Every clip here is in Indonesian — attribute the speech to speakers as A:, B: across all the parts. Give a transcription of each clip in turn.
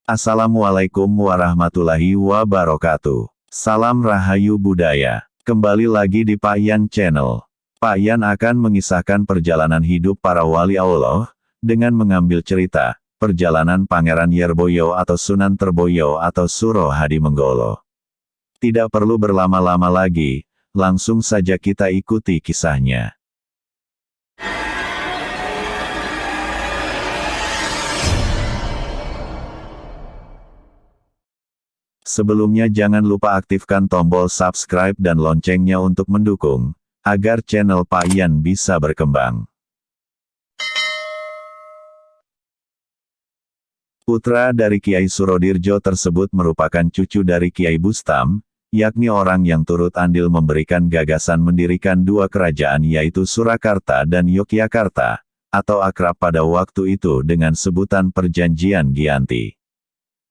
A: Assalamualaikum warahmatullahi wabarakatuh. Salam Rahayu Budaya. Kembali lagi di Pak Yan Channel. Pak Yan akan mengisahkan perjalanan hidup para wali Allah, dengan mengambil cerita, perjalanan Pangeran Yerboyo atau Sunan Terboyo atau Suro Hadimenggolo. Tidak perlu berlama-lama lagi, langsung saja kita ikuti kisahnya. Sebelumnya jangan lupa aktifkan tombol subscribe dan loncengnya untuk mendukung, agar channel Pak Yan bisa berkembang. Putra dari Kiai Surodirjo tersebut merupakan cucu dari Kiai Bustam, yakni orang yang turut andil memberikan gagasan mendirikan dua kerajaan yaitu Surakarta dan Yogyakarta, atau akrab pada waktu itu dengan sebutan Perjanjian Giyanti.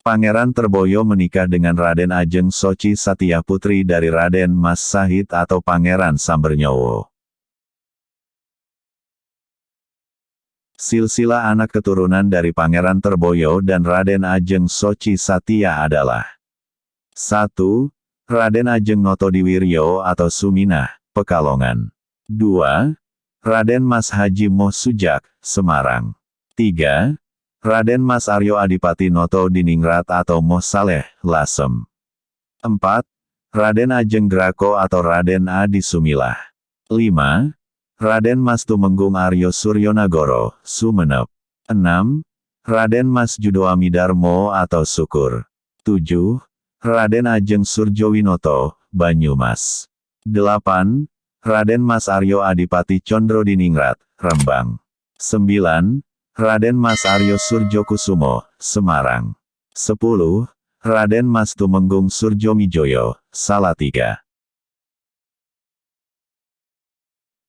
A: Pangeran Terboyo menikah dengan Raden Ajeng Soci Satya putri dari Raden Mas Sahid atau Pangeran Sambernyowo. Silsilah anak keturunan dari Pangeran Terboyo dan Raden Ajeng Soci Satya adalah 1. Raden Ajeng Notodiwiryo atau Suminah, Pekalongan. 2. Raden Mas Haji Moh Sujak, Semarang. 3. Raden Mas Aryo Adipati Noto Diningrat atau Moh Saleh, Lasem. 4. Raden Ajeng Grako atau Raden Adi Sumilah. 5. Raden Mas Tumenggung Aryo Suryonagoro, Sumenep. 6. Raden Mas Judoamidarmo atau Sukur. 7. Raden Ajeng Surjowinoto, Banyumas. 8. Raden Mas Aryo Adipati Condro Diningrat, Rembang. 9. Raden Mas Aryo Surjokusumo, Semarang. 10. Raden Mas Tumenggung Surjomijoyo, Salatiga.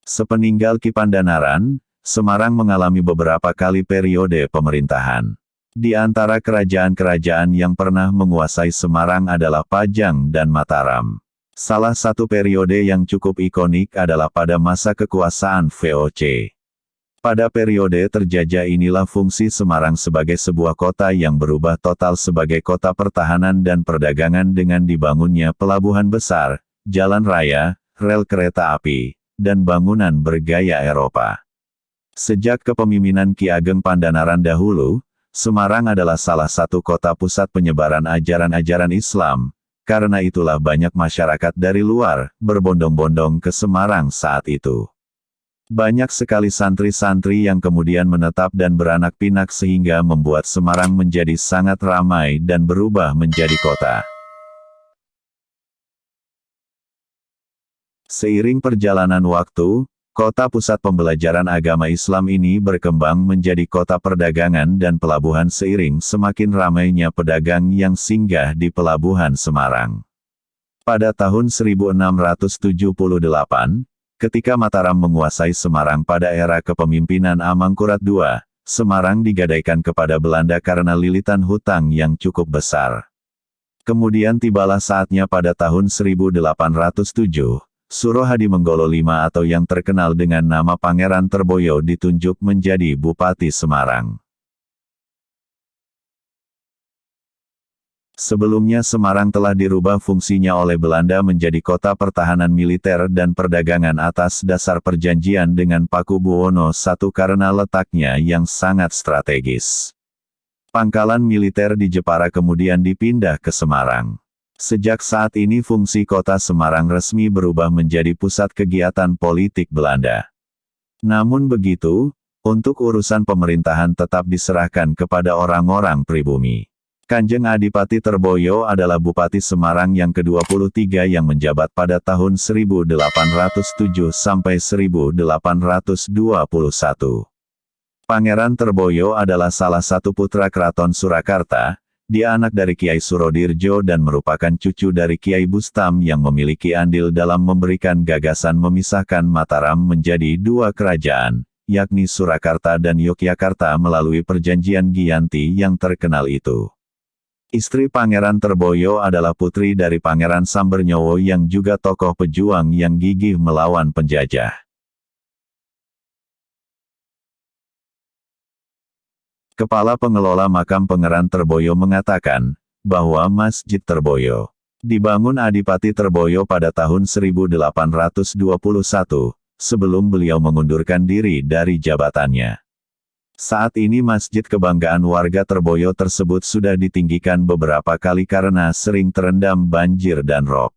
A: Sepeninggal Ki Pandanaran, Semarang mengalami beberapa kali periode pemerintahan. Di antara kerajaan-kerajaan yang pernah menguasai Semarang adalah Pajang dan Mataram. Salah satu periode yang cukup ikonik adalah pada masa kekuasaan VOC. Pada periode terjajah inilah fungsi Semarang sebagai sebuah kota yang berubah total sebagai kota pertahanan dan perdagangan dengan dibangunnya pelabuhan besar, jalan raya, rel kereta api, dan bangunan bergaya Eropa. Sejak kepemimpinan Ki Ageng Pandanaran dahulu, Semarang adalah salah satu kota pusat penyebaran ajaran-ajaran Islam, karena itulah banyak masyarakat dari luar berbondong-bondong ke Semarang saat itu. Banyak sekali santri-santri yang kemudian menetap dan beranak pinak sehingga membuat Semarang menjadi sangat ramai dan berubah menjadi kota. Seiring perjalanan waktu, kota pusat pembelajaran agama Islam ini berkembang menjadi kota perdagangan dan pelabuhan seiring semakin ramainya pedagang yang singgah di pelabuhan Semarang. Pada tahun 1678, ketika Mataram menguasai Semarang pada era kepemimpinan Amangkurat II, Semarang digadaikan kepada Belanda karena lilitan hutang yang cukup besar. Kemudian tibalah saatnya pada tahun 1807, Suro Hadimenggolo V atau yang terkenal dengan nama Pangeran Terboyo ditunjuk menjadi Bupati Semarang. Sebelumnya Semarang telah dirubah fungsinya oleh Belanda menjadi kota pertahanan militer dan perdagangan atas dasar perjanjian dengan Pakubuwono I karena letaknya yang sangat strategis. Pangkalan militer di Jepara kemudian dipindah ke Semarang. Sejak saat ini fungsi kota Semarang resmi berubah menjadi pusat kegiatan politik Belanda. Namun begitu, untuk urusan pemerintahan tetap diserahkan kepada orang-orang pribumi. Kanjeng Adipati Terboyo adalah Bupati Semarang yang ke-23 yang menjabat pada tahun 1807 sampai 1821. Pangeran Terboyo adalah salah satu putra Keraton Surakarta, dia anak dari Kiai Surodirjo dan merupakan cucu dari Kiai Bustam yang memiliki andil dalam memberikan gagasan memisahkan Mataram menjadi dua kerajaan, yakni Surakarta dan Yogyakarta melalui Perjanjian Giyanti yang terkenal itu. Istri Pangeran Terboyo adalah putri dari Pangeran Sambernyowo yang juga tokoh pejuang yang gigih melawan penjajah. Kepala pengelola makam Pangeran Terboyo mengatakan, bahwa Masjid Terboyo dibangun Adipati Terboyo pada tahun 1821, sebelum beliau mengundurkan diri dari jabatannya. Saat ini masjid kebanggaan warga Terboyo tersebut sudah ditinggikan beberapa kali karena sering terendam banjir dan rob.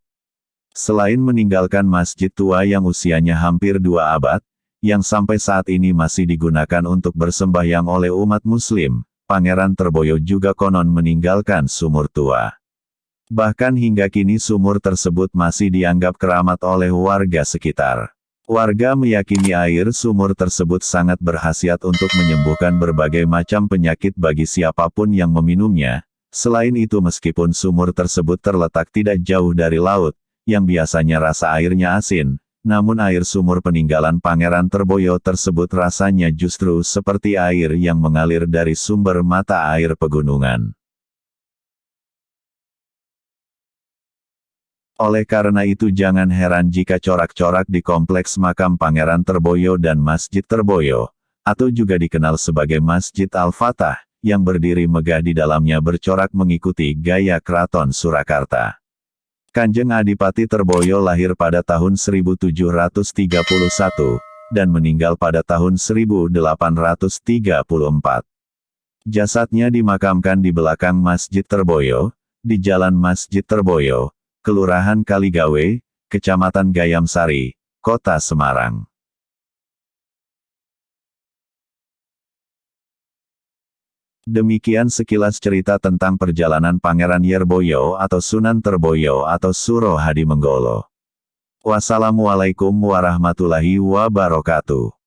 A: Selain meninggalkan masjid tua yang usianya hampir 2 abad, yang sampai saat ini masih digunakan untuk bersembahyang oleh umat muslim, Pangeran Terboyo juga konon meninggalkan sumur tua. Bahkan hingga kini sumur tersebut masih dianggap keramat oleh warga sekitar. Warga meyakini air sumur tersebut sangat berkhasiat untuk menyembuhkan berbagai macam penyakit bagi siapapun yang meminumnya. Selain itu meskipun sumur tersebut terletak tidak jauh dari laut, yang biasanya rasa airnya asin, namun air sumur peninggalan Pangeran Terboyo tersebut rasanya justru seperti air yang mengalir dari sumber mata air pegunungan. Oleh karena itu jangan heran jika corak-corak di kompleks makam Pangeran Terboyo dan Masjid Terboyo, atau juga dikenal sebagai Masjid Al-Fatah, yang berdiri megah di dalamnya bercorak mengikuti gaya Keraton Surakarta. Kanjeng Adipati Terboyo lahir pada tahun 1731, dan meninggal pada tahun 1834. Jasadnya dimakamkan di belakang Masjid Terboyo, di Jalan Masjid Terboyo, Kelurahan Kaligawe, Kecamatan Gayamsari, Kota Semarang. Demikian sekilas cerita tentang perjalanan Pangeran Yerboyo atau Sunan Terboyo atau Suro Hadimenggolo. Wassalamualaikum warahmatullahi wabarakatuh.